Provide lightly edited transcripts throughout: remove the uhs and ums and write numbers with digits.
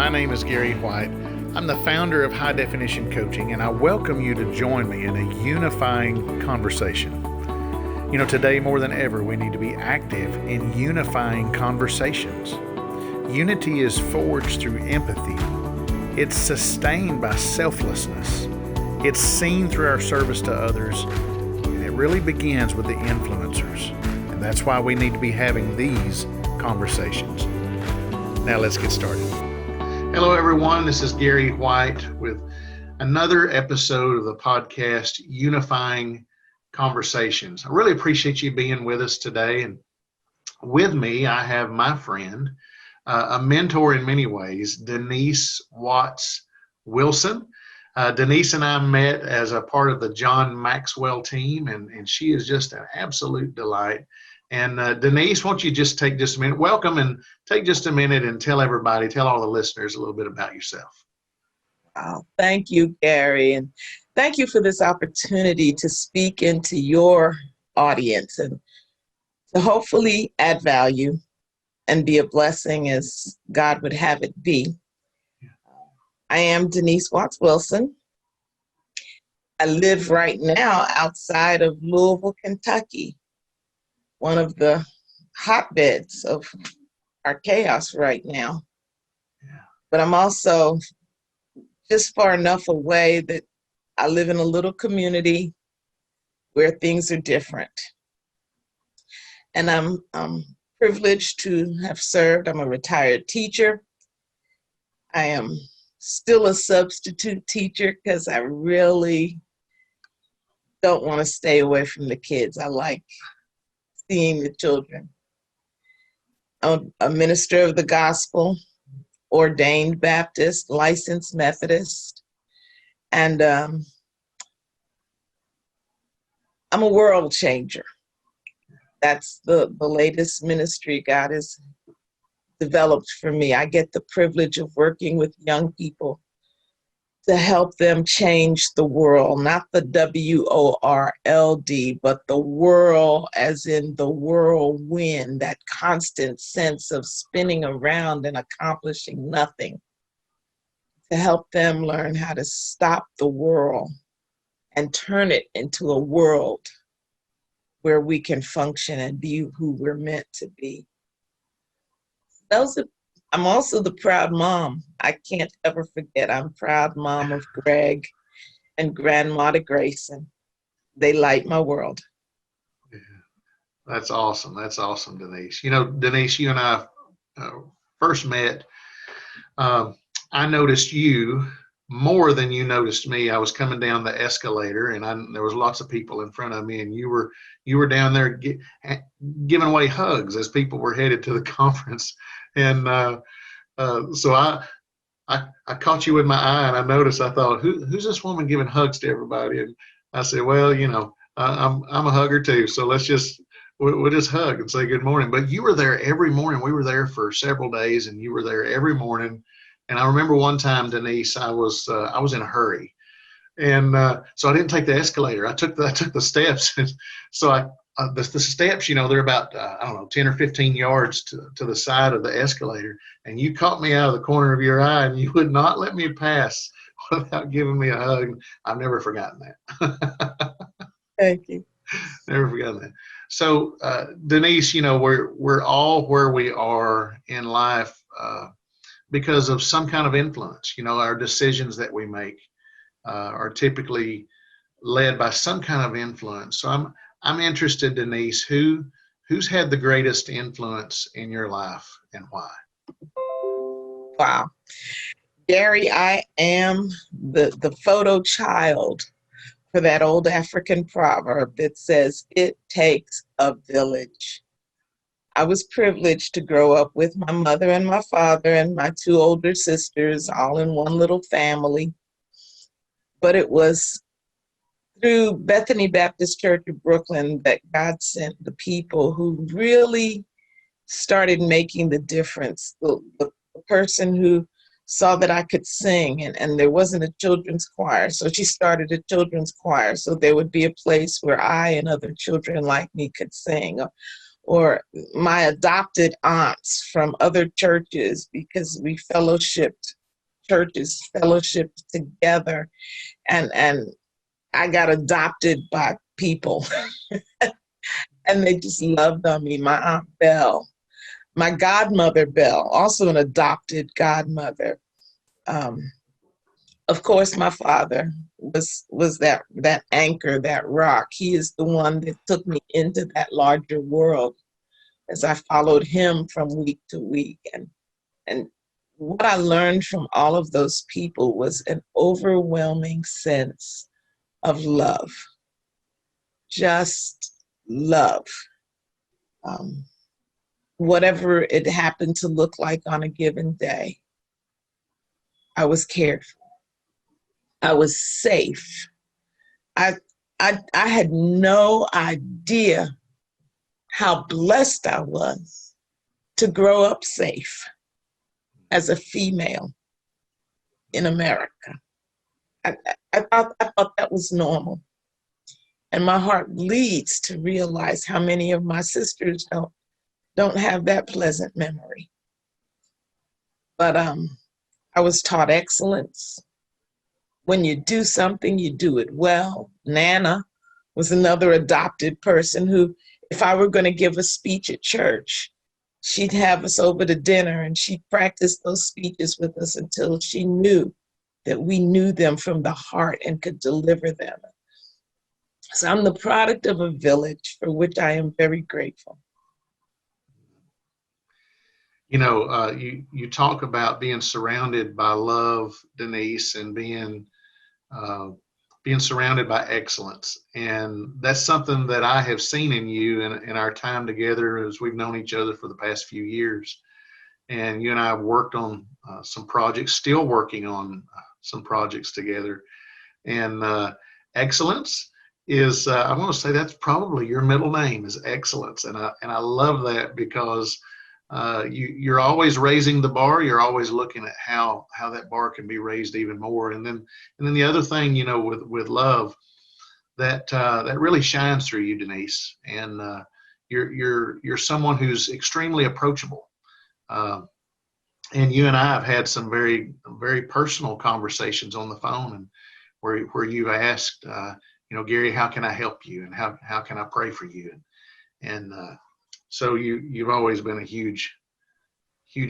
My name is Gary White. I'm the founder of High Definition Coaching, and I welcome you to join me in a unifying conversation. You know, today more than ever, we need to be active in unifying conversations. Unity is forged through empathy. It's sustained by selflessness. It's seen through our service to others, and it really begins with the influencers. And that's why we need to be having these conversations. Now let's get started. Hello, everyone. This is Gary White with another episode of the podcast, Unifying Conversations. I really appreciate you being with us today. And with me, I have my friend, a mentor in many ways, Denise Watts Wilson. Denise and I met as a part of the John Maxwell team, and she is just an absolute delight. And Denise, won't you just take just a minute, welcome, and take just a minute and tell all the listeners a little bit about yourself. Oh, thank you, Gary, and thank you for this opportunity to speak into your audience and to hopefully add value and be a blessing as God would have it be. I am Denise Watts Wilson. I live right now outside of Louisville, Kentucky, one of the hotbeds of our chaos right now. Yeah. But I'm also just far enough away that I live in a little community where things are different. And I'm privileged to have served. I'm a retired teacher. I am still a substitute teacher because I really don't want to stay away from the kids. I like seeing the children. I'm a minister of the gospel, ordained Baptist, licensed Methodist, and I'm a world changer. That's the latest ministry God has developed for me. I get the privilege of working with young people to help them change the world, not the WORLD, but the whirl as in the whirlwind, that constant sense of spinning around and accomplishing nothing, to help them learn how to stop the whirl and turn it into a world where we can function and be who we're meant to be. I'm also the proud mom. I can't ever forget, I'm proud mom of Greg and Grandma Grayson. They light my world. Yeah. That's awesome. That's awesome, Denise. You know, Denise, you and I first met. I noticed you more than you noticed me. I was coming down the escalator, and there was lots of people in front of me, and you were down there giving away hugs as people were headed to the conference. And so I caught you with my eye, and I noticed. I thought, who's this woman giving hugs to everybody? And I said, well, you know, I'm a hugger too, so we'll just hug and say good morning. But you were there every morning. We were there for several days, and you were there every morning. And I remember one time, Denise, I was in a hurry, and so I didn't take the escalator. I took the steps, and so the steps, you know, they're about 10 or 15 yards to the side of the escalator, and you caught me out of the corner of your eye, and you would not let me pass without giving me a hug. I've never forgotten that. Thank you. Never forgotten that. So, Denise, you know, we're all where we are in life because of some kind of influence. You know, our decisions that we make are typically led by some kind of influence. So I'm interested, Denise, who's had the greatest influence in your life and why? Wow. Gary, I am the photo child for that old African proverb that says, it takes a village. I was privileged to grow up with my mother and my father and my two older sisters, all in one little family. But it was through Bethany Baptist Church of Brooklyn that God sent the people who really started making the difference. The person who saw that I could sing, and there wasn't a children's choir, so she started a children's choir, so there would be a place where I and other children like me could sing. Or my adopted aunts from other churches, because we fellowshipped churches fellowship together, and I got adopted by people and they just loved on me. My Aunt Belle, my godmother Belle, also an adopted godmother. Um, of course, my father was that anchor, that rock. He is the one that took me into that larger world as I followed him from week to week. And what I learned from all of those people was an overwhelming sense of love, just love. Um, Whatever it happened to look like on a given day, I was cared for. I was safe. I, I had no idea how blessed I was to grow up safe as a female in America. I thought that was normal. And my heart bleeds to realize how many of my sisters don't have that pleasant memory. But I was taught excellence. When you do something, you do it well. Nana was another adopted person who, if I were going to give a speech at church, she'd have us over to dinner and she'd practice those speeches with us until she knew that we knew them from the heart and could deliver them. So I'm the product of a village for which I am very grateful. You know, you talk about being surrounded by love, Denise, and uh, being surrounded by excellence, and that's something that I have seen in you in our time together as we've known each other for the past few years. And you and I have worked on some projects, still working on some projects together. And excellence is, I want to say that's probably your middle name is excellence, and I love that because you're always raising the bar. You're always looking at how that bar can be raised even more. And then the other thing, you know, with love, that really shines through you, Denise. And you're someone who's extremely approachable. Uh, and you and I have had some very very personal conversations on the phone, and where you've asked, you know, Gary, how can I help you, and how can I pray for you, and so you've always been a huge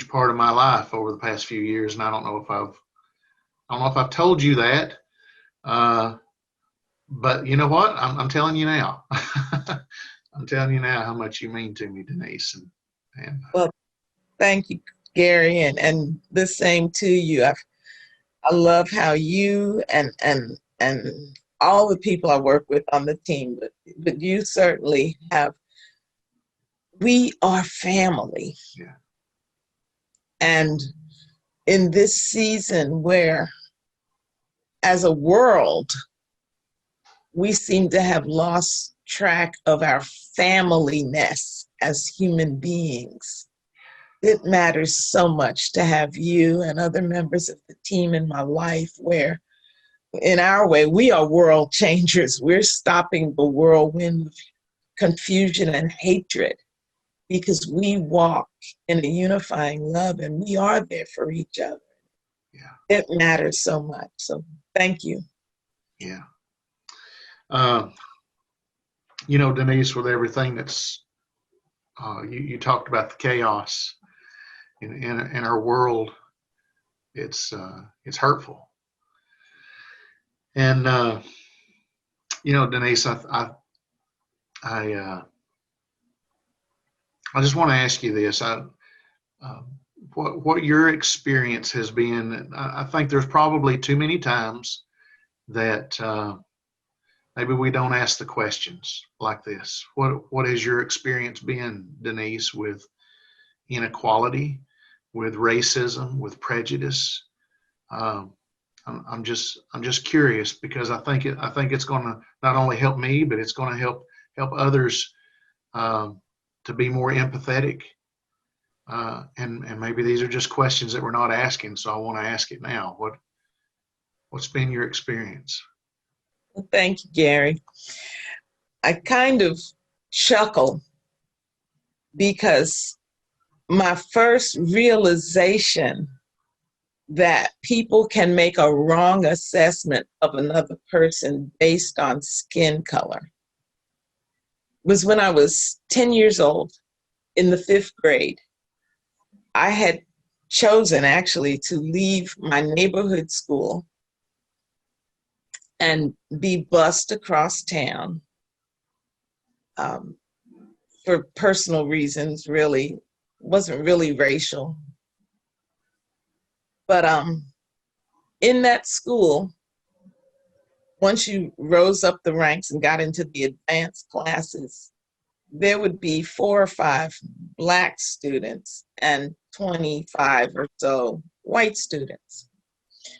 part of my life over the past few years, and I don't know if I've told you that, but you know what? I'm telling you now. I'm telling you now how much you mean to me, Denise, and Well, thank you, Gary, and the same to you. I love how you and all the people I work with on the team, but you certainly have. We are family. yeah, And in this season where, as a world, we seem to have lost track of our familyness as human beings, it matters so much to have you and other members of the team in my life where, in our way, we are world changers. We're stopping the whirlwind of confusion and hatred because we walk in a unifying love and we are there for each other. yeah, It matters so much. So thank you. yeah. Uh, you know, Denise, with everything that's you talked about the chaos in our world. It's hurtful, and you know, Denise, I, uh, I just want to ask you this. Uh, what your experience has been. I think there's probably too many times that maybe we don't ask the questions like this. What has your experience been, Denise, with inequality, with racism, with prejudice? Um, I'm just curious because I think it's going to not only help me, but it's going to help others um, to be more empathetic. And maybe these are just questions that we're not asking, so I want to ask it now. What's been your experience? Well, thank you, Gary. I kind of chuckle because my first realization that people can make a wrong assessment of another person based on skin color was when I was 10 years old in the 5th grade. I had chosen actually to leave my neighborhood school and be bused across town for personal reasons, really. Wasn't really racial. But in that school, once you rose up the ranks and got into the advanced classes, there would be 4 or 5 Black students and 25 or so white students.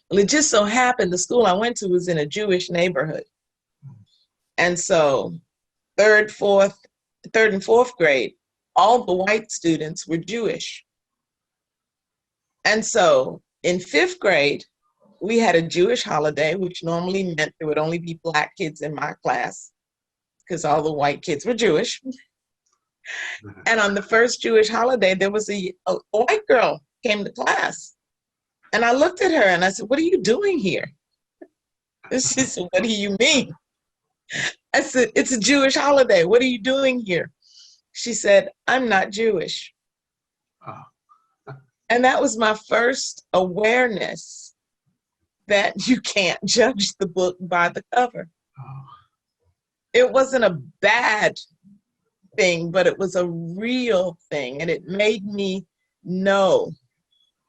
Well, it just so happened the school I went to was in a Jewish neighborhood. And so third and fourth grade, all the white students were Jewish. And so in 5th grade, we had a Jewish holiday, which normally meant there would only be Black kids in my class because all the white kids were Jewish. And on the first Jewish holiday, there was a white girl came to class. And I looked at her and I said, "What are you doing here?" She said, "What do you mean?" I said, "It's a Jewish holiday. What are you doing here?" She said, "I'm not Jewish." Oh. And that was my first awareness that you can't judge the book by the cover. Oh. It wasn't a bad thing, but it was a real thing. And it made me know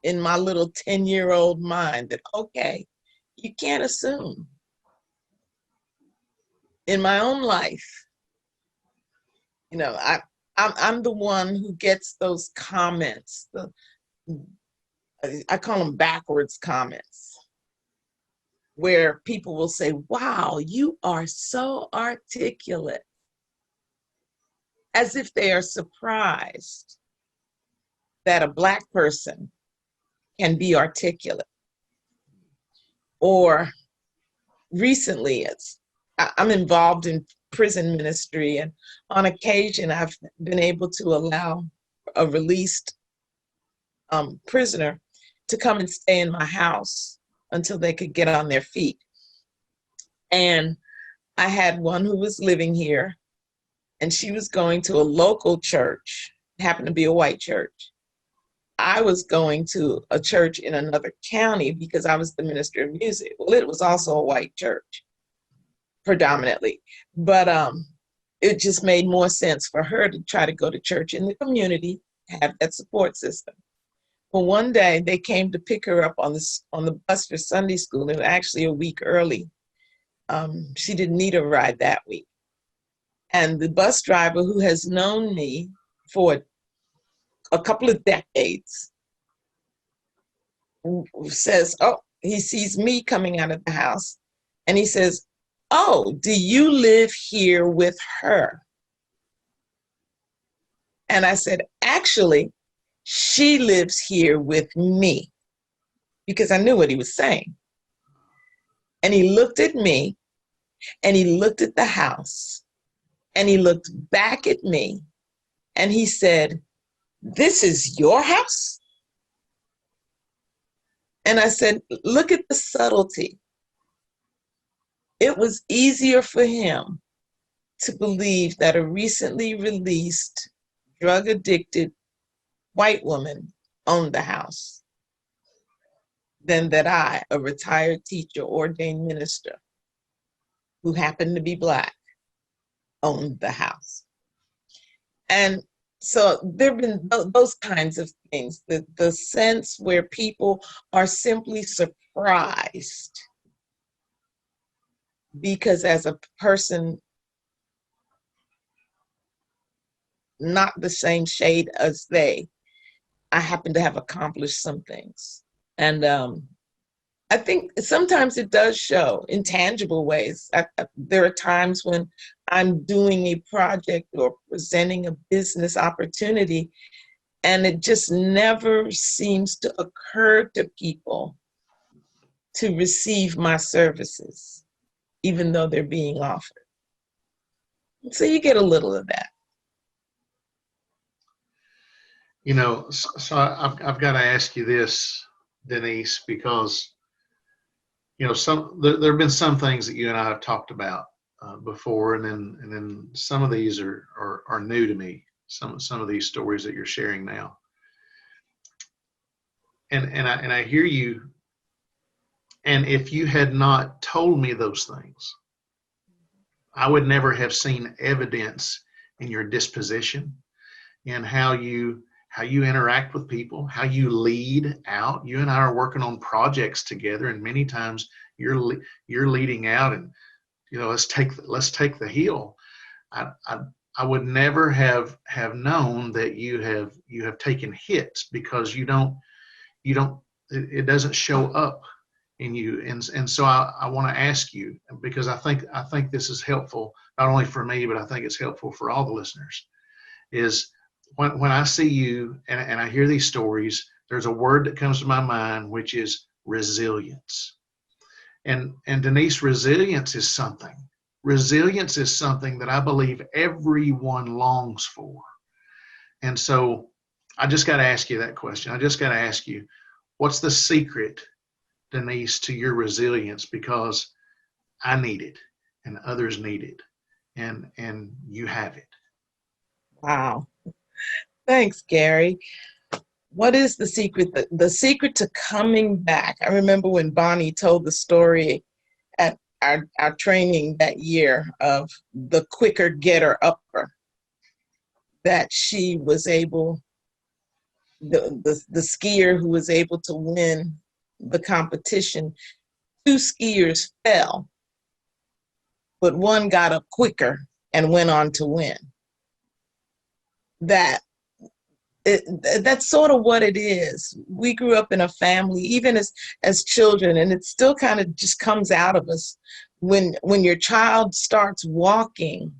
in my little 10-year-old mind that, okay, you can't assume. In my own life, you know, I'm the one who gets those comments. I call them backwards comments, where people will say, "Wow, you are so articulate," as if they are surprised that a Black person can be articulate. Or recently, I'm involved in prison ministry, and on occasion, I've been able to allow a released prisoner to come and stay in my house until they could get on their feet. And I had one who was living here, and she was going to a local church, happened to be a white church. I was going to a church in another county because I was the minister of music. Well, it was also a white church, predominantly. But it just made more sense for her to try to go to church in the community, have that support system. Well, one day they came to pick her up on the bus for Sunday school. It was actually a week early. She didn't need a ride that week. And the bus driver, who has known me for a couple of decades, says, oh, he sees me coming out of the house, and he says, "Oh, do you live here with her?" And I said, "Actually, she lives here with me," because I knew what he was saying. And he looked at me, and he looked at the house, and he looked back at me, and he said, "This is your house?" And I said, "Look at the subtlety." It was easier for him to believe that a recently released, drug-addicted white woman owned the house than that I, a retired teacher, ordained minister, who happened to be Black, owned the house. And so there have been those kinds of things, the sense where people are simply surprised because as a person not the same shade as they, I happen to have accomplished some things. And I think sometimes it does show in tangible ways. There are times when I'm doing a project or presenting a business opportunity, and it just never seems to occur to people to receive my services, even though they're being offered. So you get a little of that. You know, so I've got to ask you this. Denise, because there have been some things that you and I have talked about before, and then some of these are new to me. Some of these stories that you're sharing now, and I hear you. And if you had not told me those things, I would never have seen evidence in your disposition and how you interact with people, how you lead out. You and I are working on projects together, and many times you're leading out, and let's take the hill. I would never have known that you have taken hits, because you don't it doesn't show up in you. And so I want to ask you, because I think this is helpful not only for me, but I think it's helpful for all the listeners, is when I see you and I hear these stories, there's a word that comes to my mind, which is resilience. And Denise, resilience is something that I believe everyone longs for. And so I just got to ask you that question. I just got to ask you, what's the secret, Denise, to your resilience? Because I need it, and others need it, and you have it. Wow. Thanks, Gary. What is the secret? The secret to coming back. I remember when Bonnie told the story at our training that year of the quicker getter upper, that she was able, the skier who was able to win the competition, 2 skiers fell, but one got up quicker and went on to win. That's sort of what it is. We grew up in a family, even as children, and it still kind of just comes out of us when your child starts walking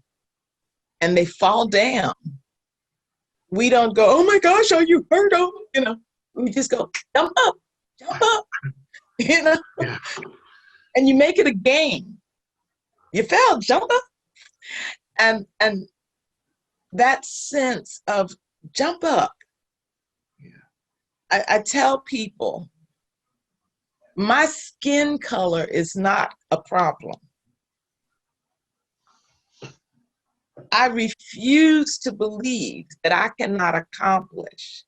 and they fall down. We don't go, "Oh my gosh, are you hurt?" We just go, jump up, Yeah. And you make it a game. You fell, jump up. And that sense of jump up. I tell people, my skin color is not a problem. I refuse to believe that I cannot accomplish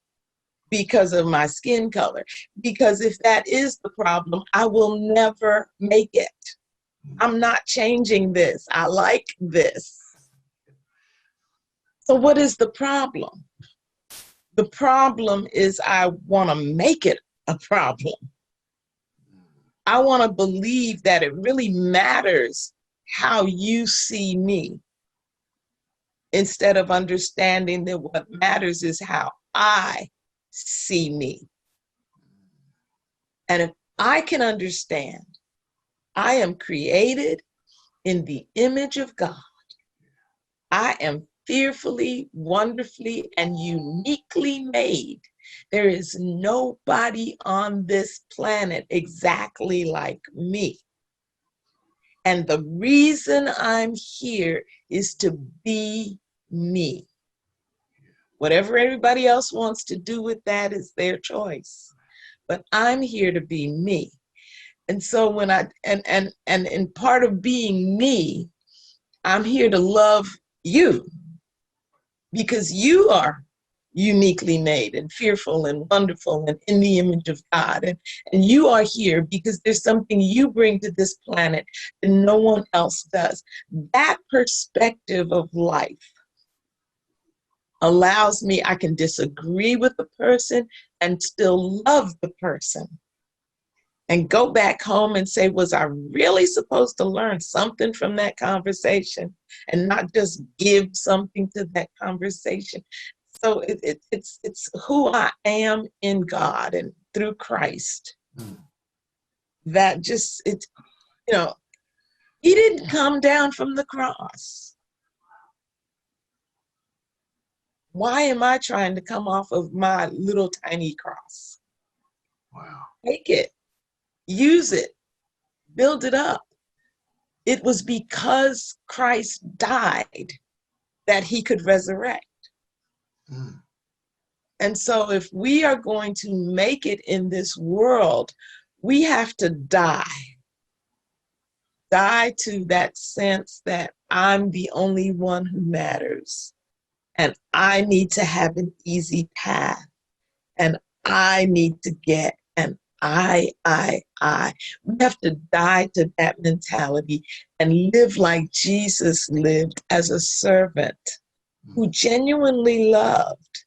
because of my skin color. Because if that is the problem, I will never make it. I'm not changing this. I like this. So what is the problem? The problem is I want to make it a problem. I want to believe that it really matters how you see me, instead of understanding that what matters is how I see me. And if I can understand, I am created in the image of God. I am fearfully, wonderfully, and uniquely made. There is nobody on this planet exactly like me. And the reason I'm here is to be me. Whatever everybody else wants to do with that is their choice. But I'm here to be me. And so when and in part of being me, I'm here to love you, because you are uniquely made and fearful and wonderful and in the image of God. And you are here because there's something you bring to this planet that no one else does. That perspective of life allows me, I can disagree with the person and still love the person. And go back home and say, was I really supposed to learn something from that conversation and not just give something to that conversation? So it's who I am in God and through Christ. That just, he didn't come down from the cross. Why am I trying to come off of my little tiny cross? Wow. Take it. Use it, build it up. It was because Christ died that he could resurrect. And so if we are going to make it in this world, we have to die to that sense that I'm the only one who matters. And I need to have an easy path. And I need to get, and I. We have to die to that mentality and live like Jesus lived as a servant who genuinely loved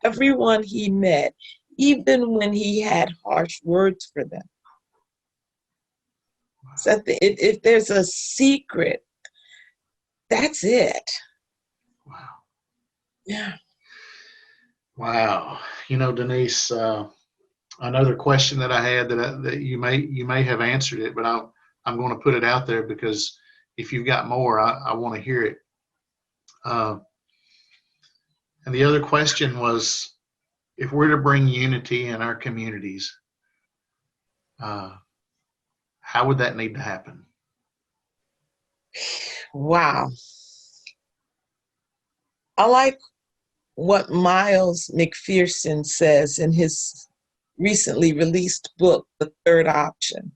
everyone he met, even when he had harsh words for them. So if there's a secret, that's it. Wow. Yeah. Wow. Denise, another question that I had that you may have answered it, but I'm going to put it out there because if you've got more, I want to hear it. And the other question was, if we're to bring unity in our communities, how would that need to happen? Wow. I like what Miles McPherson says in his recently released book, The Third Option.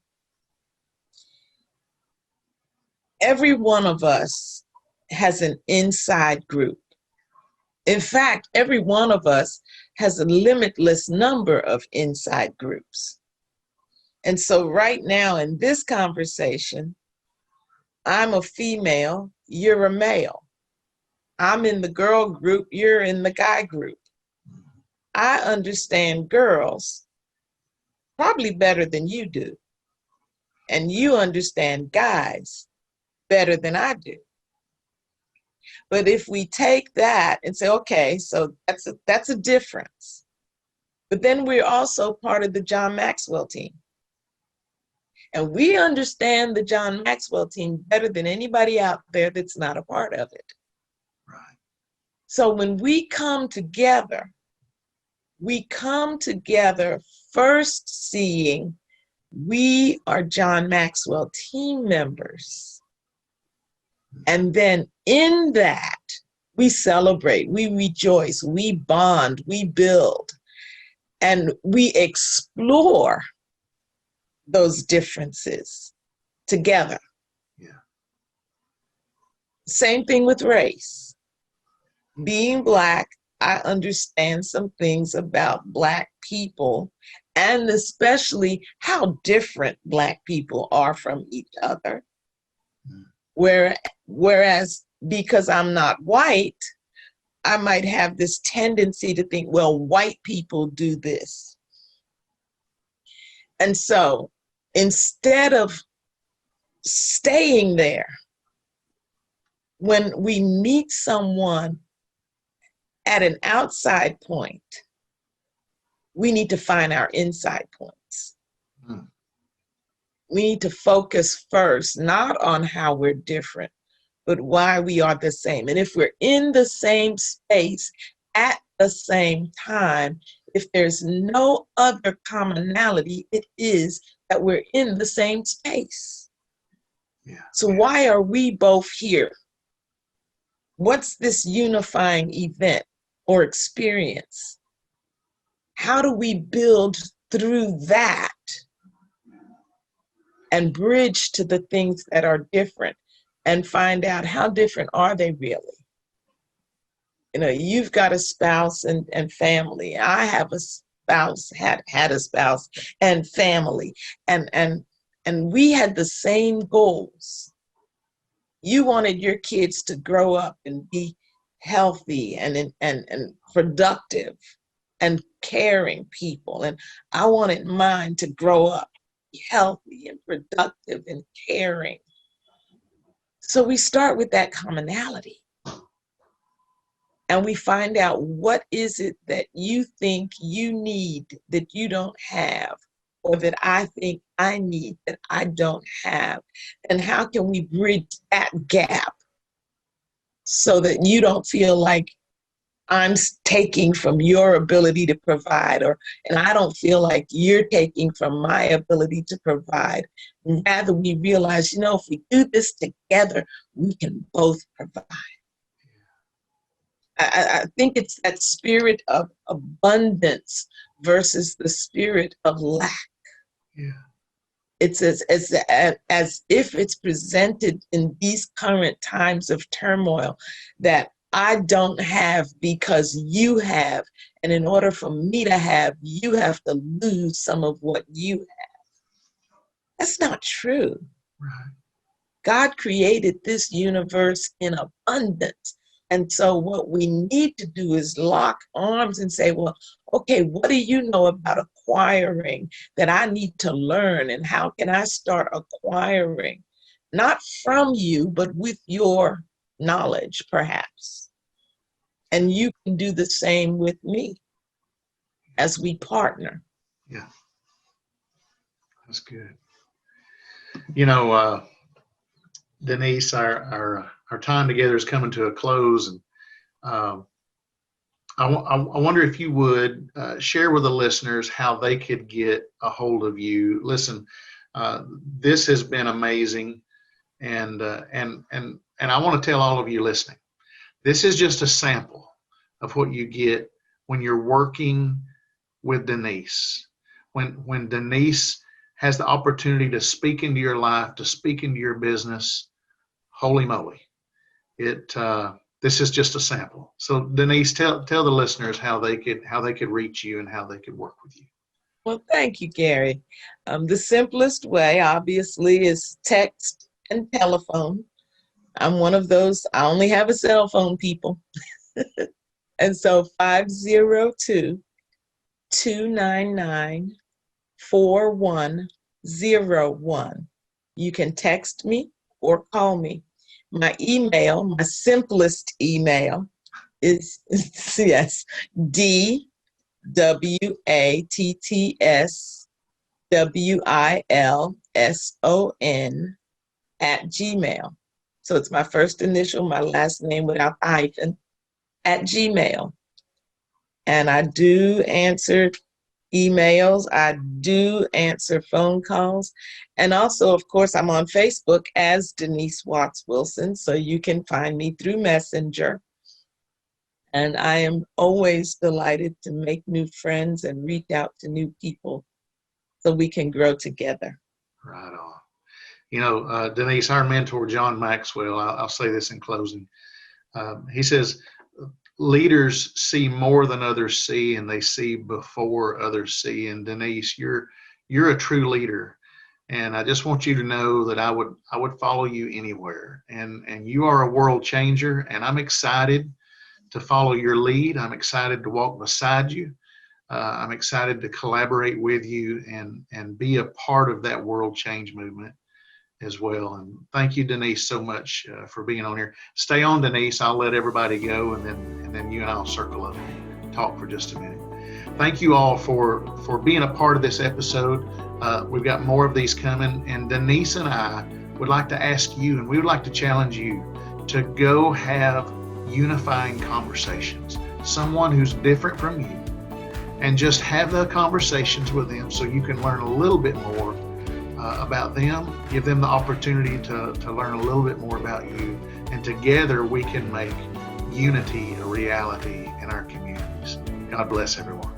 Every one of us has an inside group. In fact, every one of us has a limitless number of inside groups. And so right now in this conversation, I'm a female, you're a male. I'm in the girl group, you're in the guy group. I understand girls probably better than you do. And you understand guys better than I do. But if we take that and say, okay, so that's a difference. But then we're also part of the John Maxwell team. And we understand the John Maxwell team better than anybody out there that's not a part of it. Right. So when we come together first seeing we are John Maxwell team members. And then in that, we celebrate, we rejoice, we bond, we build, and we explore those differences together. Yeah. Same thing with race. Being Black, I understand some things about Black people, and especially how different Black people are from each other. Whereas because I'm not white, I might have this tendency to think, well, white people do this. And so instead of staying there, when we meet someone at an outside point, we need to find our inside points. We need to focus first, not on how we're different, but why we are the same. And if we're in the same space at the same time, if there's no other commonality, it is that we're in the same space. Yeah. So why are we both here? What's this unifying event or experience? How do we build through that and bridge to the things that are different and find out how different are they really? You've got a spouse and family. I have a spouse, had a spouse and family, and we had the same goals. You wanted your kids to grow up and be healthy and productive and caring people, and I wanted mine to grow up healthy and productive and caring. So we start with that commonality. And we find out, what is it that you think you need that you don't have, or that I think I need that I don't have? And how can we bridge that gap so that you don't feel like I'm taking from your ability to provide, and I don't feel like you're taking from my ability to provide. Rather, we realize, if we do this together, we can both provide. I think it's that spirit of abundance versus the spirit of lack. Yeah. It's as if it's presented in these current times of turmoil that I don't have because you have. And in order for me to have, you have to lose some of what you have. That's not true. Right. God created this universe in abundance. And so what we need to do is lock arms and say, well, okay, what do you know about acquiring that I need to learn? And how can I start acquiring? Not from you, but with your knowledge, perhaps. And you can do the same with me as we partner. Yeah. That's good. You know, Denise, our time together is coming to a close, and um, I wonder if you would share with the listeners how they could get a hold of you. Listen, this has been amazing, and I want to tell all of you listening, this is just a sample of what you get when you're working with Denise. When Denise has the opportunity to speak into your life, to speak into your business, holy moly, this is just a sample. So Denise, tell the listeners how they could reach you and how they could work with you. Well, thank you, Gary. The simplest way, obviously, is text and telephone. I'm one of those, I only have a cell phone, people. And so 502-299-4101. You can text me or call me. My email, my simplest email is, yes, DWATTSWILSON So it's my first initial, my last name without the hyphen, @gmail. And I do answer emails. I do answer phone calls. And also, of course, I'm on Facebook as Denise Watts Wilson. So you can find me through Messenger. And I am always delighted to make new friends and reach out to new people so we can grow together. Right on. You know, Denise, our mentor, John Maxwell, I'll say this in closing. He says, leaders see more than others see, and they see before others see. And Denise, you're a true leader. And I just want you to know that I would follow you anywhere. And you are a world changer. And I'm excited to follow your lead. I'm excited to walk beside you. I'm excited to collaborate with you and be a part of that world change movement as well. And thank you, Denise, so much for being on here. Stay on, Denise. I'll let everybody go, and then you and I'll circle up and talk for just a minute. Thank you all for being a part of this episode. We've got more of these coming, and Denise and I would like to ask you, and we would like to challenge you to go have unifying conversations. Someone who's different from you, and just have the conversations with them so you can learn a little bit more about them, give them the opportunity to learn a little bit more about you, and together we can make unity a reality in our communities. God bless everyone.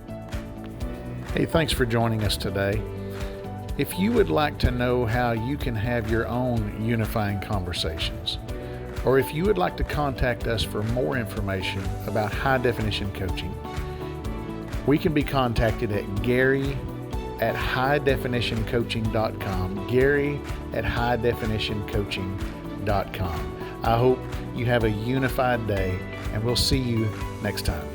Hey, thanks for joining us today. If you would like to know how you can have your own unifying conversations, or if you would like to contact us for more information about high definition coaching, we can be contacted at Gary@highdefinitioncoaching.com, Gary@highdefinitioncoaching.com. I hope you have a unified day, and we'll see you next time.